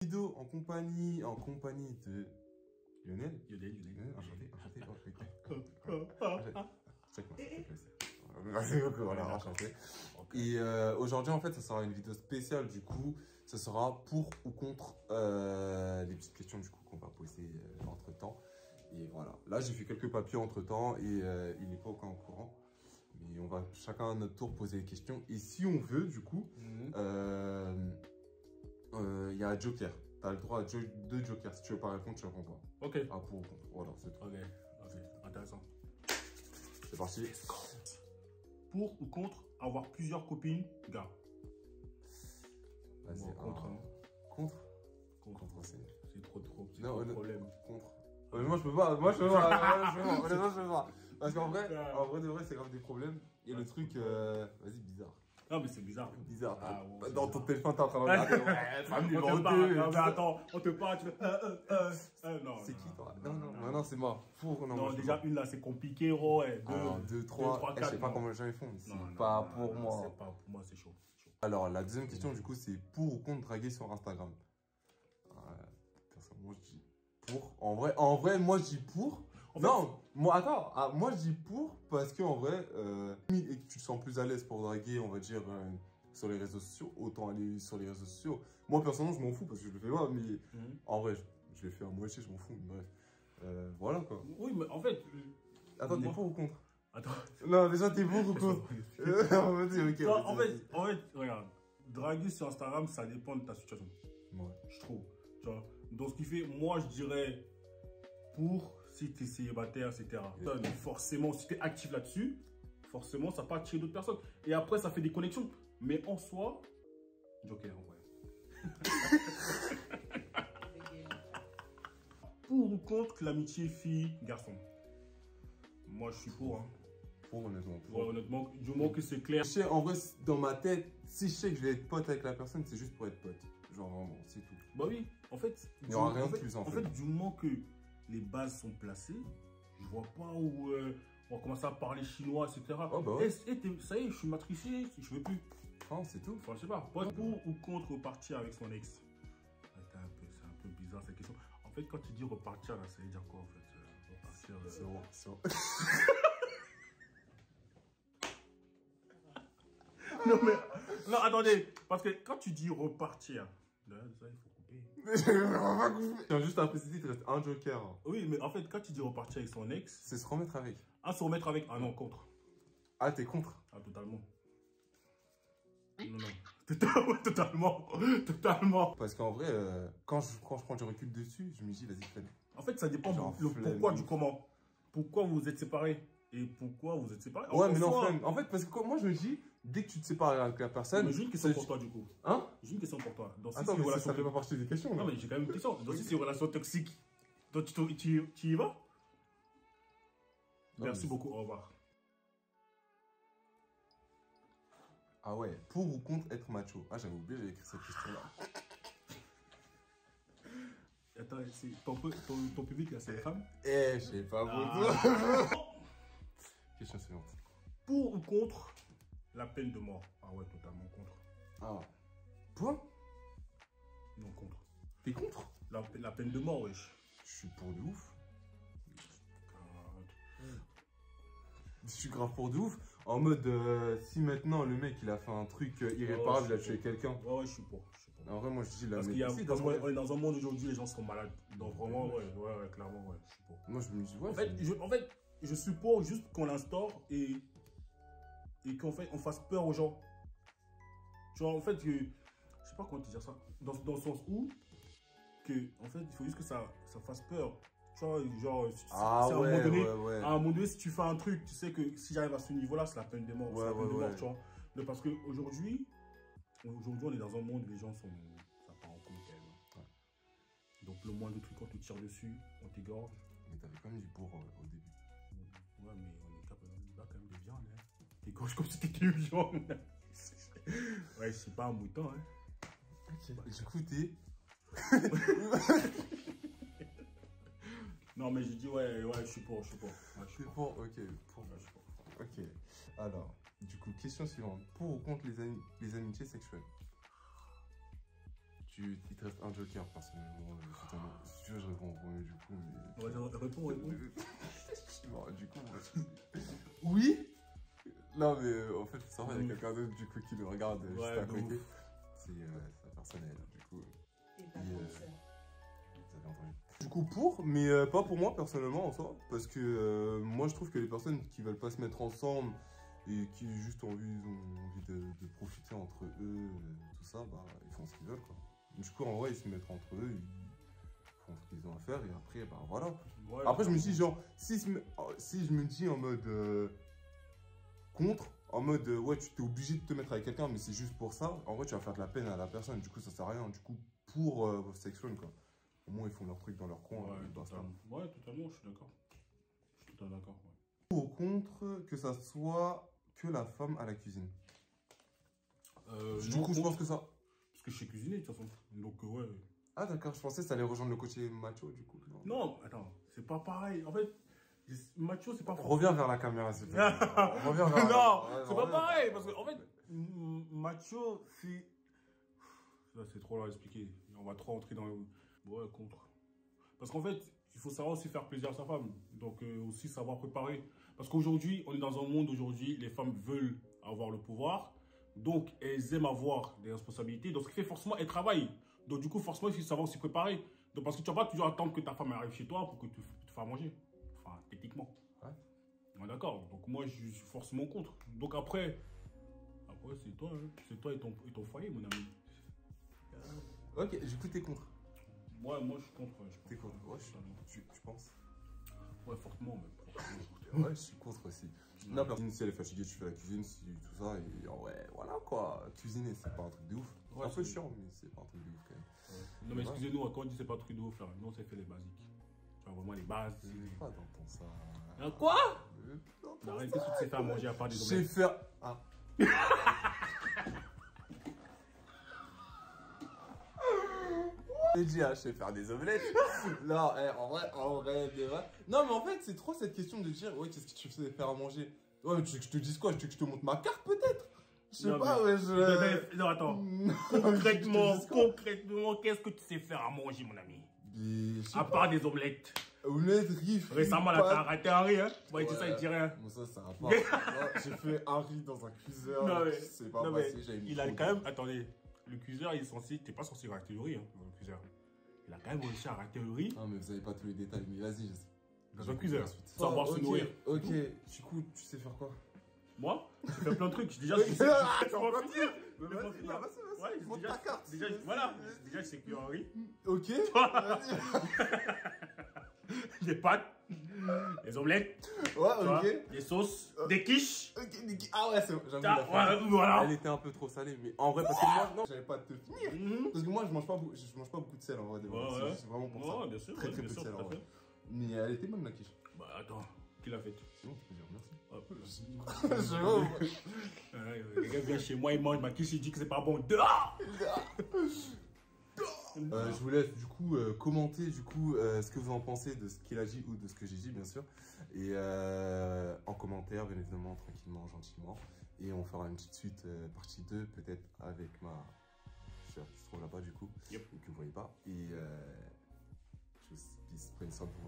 Vidéo en compagnie de Lionel. Lionel. Enchanté. Merci beaucoup, voilà, enchanté. Et aujourd'hui, en fait, ça sera une vidéo spéciale, du coup, ça sera pour ou contre les petites questions, du coup, qu'on va poser entre-temps. Et voilà, là, j'ai fait quelques papiers entre-temps et il n'est pas encore au courant. Mais on va chacun à notre tour poser les questions. Et si on veut, du coup, il y a un joker. Tu as le droit à deux jokers. Si tu veux pas répondre, tu réponds pas. Ok. Ah, pour ou contre. Voilà, c'est tout. Ok, intéressant. C'est parti. Pour ou contre avoir plusieurs copines, gars? Vas-y, bon, contre. Contre. Contre, c'est trop de problème. Contre. Ouais, moi, je peux pas. Moi, je peux pas. Parce qu'en vrai, de vrai, c'est grave des problèmes. Et le truc, vas-y, bizarre. Non, mais c'est bizarre. Bizarre. Ah, ouais, dans ton téléphone, t'es en train de regarder. Non, mais attends, on te parle, tu fais. Non. C'est qui, toi? Non, c'est moi. Non, déjà, une là, c'est compliqué, ouais. 2, 3, 4. Je sais pas comment les gens ils font. C'est pas pour moi. C'est pas pour moi, c'est chaud. Alors, la deuxième question, du coup, c'est pour ou contre draguer sur Instagram? Personnellement, je dis pour. En vrai, moi, je dis pour. Non, moi, attends, moi, je dis pour parce qu'en vrai, et que tu te sens plus à l'aise pour draguer, on va dire, sur les réseaux sociaux, autant aller sur les réseaux sociaux. Moi, personnellement, je m'en fous parce que je le fais pas, mais en vrai, je l'ai fait à moitié, je m'en fous, bref. Voilà, quoi. Oui, mais en fait... Attends, t'es pour ou contre? Attends. Non, déjà, t'es pour ou contre? Vas-y, en fait, regarde, draguer sur Instagram, ça dépend de ta situation. Ouais. Je trouve. Tu vois, donc, ce qui fait, moi, je dirais pour si tu es célibataire, etc. Forcément, si tu es actif là-dessus, forcément, ça peut attirer d'autres personnes. Et après, ça fait des connexions. Mais en soi, joker, en vrai. Pour ou contre l'amitié fille-garçon? Moi, je suis pour. Hein. Pour, honnêtement. Ouais, honnêtement, du moment que c'est clair. En vrai, dans ma tête, si je sais que je vais être pote avec la personne, c'est juste pour être pote. Genre, vraiment, c'est tout. Bah oui, en fait, il n'y aura rien de plus, en fait. En fait, du moment que les bases sont placées, je vois pas où on va commencer à parler chinois, etc. Oh, bah ouais. Ça y est, je suis matricé, je veux plus. Non, c'est tout. Enfin, je sais pas. Pour ou contre repartir avec son ex? C'est un peu bizarre cette question. En fait, quand tu dis repartir, là, ça veut dire quoi en fait? Repartir. C'est bon. Non, mais. Non, attendez. Parce que quand tu dis repartir, là, ça, il faut couper. Tiens, juste à préciser, il te reste un joker. Oui, mais en fait, quand tu dis repartir avec son ex. C'est se remettre avec. Ah, se remettre avec. Ah non, contre. Ah, t'es contre? Ah, totalement. Non. Totalement. Parce qu'en vrai, quand je prends du recul dessus, je me dis, vas-y, flemme. En fait, ça dépend du pourquoi du comment. Pourquoi vous êtes séparés et pourquoi vous êtes séparés. Ouais, mais non, flemme. En fait, parce que moi, je me dis, dès que tu te sépares avec la personne... Mais j'ai une question pour toi, du coup. Hein? J'ai une question pour toi. Attends, mais ça fait pas partie des questions. Non, mais j'ai quand même une question. Donc, si c'est une relation toxique, donc tu y vas? Merci beaucoup, au revoir. Ah ouais, pour ou contre être macho? Ah, j'avais oublié, j'avais écrit cette question-là. Attends, ton public, là, c'est les femmes? Je sais pas beaucoup. Question suivante. Pour ou contre la peine de mort? Ah ouais, totalement contre. Ah. Toi? Non, contre. T'es contre? La peine de mort, wesh. Je suis pour de ouf. Je suis grave pour de ouf. En mode, si maintenant le mec il a fait un truc irréparable, il a tué quelqu'un. Ouais, je suis pour. En vrai, moi je dis la Parce qu'on est dans un monde aujourd'hui, les gens sont malades. Donc vraiment, ouais, clairement, ouais, je suis pour. Moi je me dis, ouais. En fait, je suis pour juste qu'on l'instaure et qu'en fait, on fasse peur aux gens. Tu vois, en fait, je sais pas comment te dire ça. Dans le sens où, en fait, il faut juste que ça fasse peur. Tu vois, genre, à un moment donné, si tu fais un truc, tu sais que si j'arrive à ce niveau-là, c'est la peine de mort. C'est la peine de mort, tu vois. Mais parce qu'aujourd'hui, on est dans un monde où les gens sont... Ça part en couille, quand même. Ouais. Donc, le moindre truc, on te tire dessus, on t'égorge. Mais t'avais quand même dit pour au début. Ouais, mais on est capable de quand même de viande, hein. T'égorges comme si t'étais une viande. Ouais, je suis pas un mouton, hein. Ok. Du coup, t'es... Non, mais je dis, ouais, je suis pour. Ok, pour. Ok. Alors, du coup, question suivante. Pour ou contre les amitiés sexuelles? Il te reste un joker, personnellement. Si tu veux, je réponds en premier, du coup. Mais... Ouais, réponds. Bon, du coup, oui. Non, mais en fait, ça va, il y a quelqu'un d'autre, du coup, qui le regarde juste à côté. C'est personnel, du coup. Et ta grande sœur. Vous avez entendu. Du coup, mais pas pour moi, personnellement, en soi. Parce que moi, je trouve que les personnes qui veulent pas se mettre ensemble et qui juste ont envie de profiter entre eux, tout ça, bah, ils font ce qu'ils veulent, quoi. Du coup, en vrai, ils se mettent entre eux, ils font ce qu'ils ont à faire et après, bah voilà. Ouais, Après, je me dis, genre, si je me dis en mode contre, en mode ouais, tu t'es obligé de te mettre avec quelqu'un, mais c'est juste pour ça, en vrai, tu vas faire de la peine à la personne, du coup, ça sert à rien. Du coup, pour sexual, quoi. Au moins, ils font leur truc dans leur coin. Ouais, totalement, je suis d'accord. Je suis totalement d'accord. Ouais. Pour ou contre, que ça soit que la femme à la cuisine. Du coup, je pense que ça. Parce que je sais cuisiner, de toute façon. Donc, ouais. Ah, d'accord, je pensais que ça allait rejoindre le côté macho, du coup. Non, attends, c'est pas pareil. En fait, macho, c'est pas Reviens vers la caméra, s'il te plaît. Reviens vers non, c'est pas pareil. Parce que, en fait, macho, c'est. Là, c'est trop long à expliquer. On va trop entrer dans le. Ouais, contre. Parce qu'en fait, il faut savoir aussi faire plaisir à sa femme. Donc, aussi savoir préparer. Parce qu'aujourd'hui, on est dans un monde aujourd'hui, les femmes veulent avoir le pouvoir. Donc, elles aiment avoir des responsabilités. Donc, ce qui fait forcément, elles travaillent. Donc, du coup, forcément, il faut savoir aussi préparer. Donc, parce que tu ne vas pas toujours attendre que ta femme arrive chez toi pour que tu te fasses manger. Enfin, techniquement. Ouais. Ouais, d'accord. Donc, moi, je suis forcément contre. Donc, après c'est toi. Hein. C'est toi et ton foyer, mon ami. Ok, du coup, t'es contre. Ouais, moi, je suis contre. T'es contre. Ouais, tu penses? Ouais, fortement, même. Ouais, je suis contre aussi. La personne, si elle est fatiguée, tu fais la cuisine, si tout ça, et ouais, voilà quoi. Cuisiner, c'est pas un truc de ouf. Ouais, c'est un peu chiant, mais c'est pas un truc de ouf quand même. Ouais. Non, mais excusez-nous, quand on dit c'est pas un truc de ouf, là, nous, on s'est fait les basiques. Tu vois, vraiment les bases. Je veux pas d'entendre ça. Quoi? Non, arrête, qu'est-ce que tu sais faire manger à part des je sais omelettes? faire. Ah. J'ai dit, je sais faire des omelettes. Non, en vrai, des vrais. Non, mais en fait, c'est trop cette question de dire, ouais, qu'est-ce que tu sais faire à manger? Ouais, mais tu veux que je te dise quoi? Tu veux que je te montre ma carte, peut-être? Je sais pas, mais... ouais, je. Non, attends. Concrètement, qu'est-ce que tu sais faire à manger, mon ami? À part des omelettes. Omelettes, riz. Récemment, là, t'as arrêté un riz, hein? Ouais, tu sais, il dit rien. Bon, ça va pas. J'ai fait un riz dans un cuiseur. Non, mais. C'est pas passé, j'avais mis. Il a quand même. Attendez. Le cuiseur, il est censé. T'es pas censé rater le riz, hein, dans le cuiseur. Il a quand même réussi à rater le riz. Ah, mais vous avez pas tous les détails, mais vas-y. Dans un cuiseur. Savoir se nourrir. Ok, du coup, tu sais faire quoi? Moi, je fais plein de trucs. Déjà, je sais. Montre ta carte. Voilà. Déjà, je sais cuire un riz. Ok. Des pâtes. Des omelettes. Ouais, ok. Des sauces. Des quiches. Ah ouais, c'est j'avoue. Voilà. Elle était un peu trop salée, mais en vrai, parce que moi, non, j'avais pas te finir. Parce que moi, je mange pas beaucoup de sel en vrai. C'est vraiment pour ça. Bien sûr. Très peu de sel en vrai. Mais elle était bonne la quiche. Bah attends, qui l'a fait? Sinon, tu peux dire merci. Le gars vient chez moi, il mange ma quiche, il dit que c'est pas bon. Dehors! Je vous laisse du coup commenter du coup ce que vous en pensez de ce qu'il a dit ou de ce que j'ai dit bien sûr. Et en commentaire bien évidemment, tranquillement, gentiment. Et on fera une petite suite partie 2 peut-être avec ma sœur qui se trouve là-bas du coup. Et que vous voyez pas. Et je prenez soin de vous.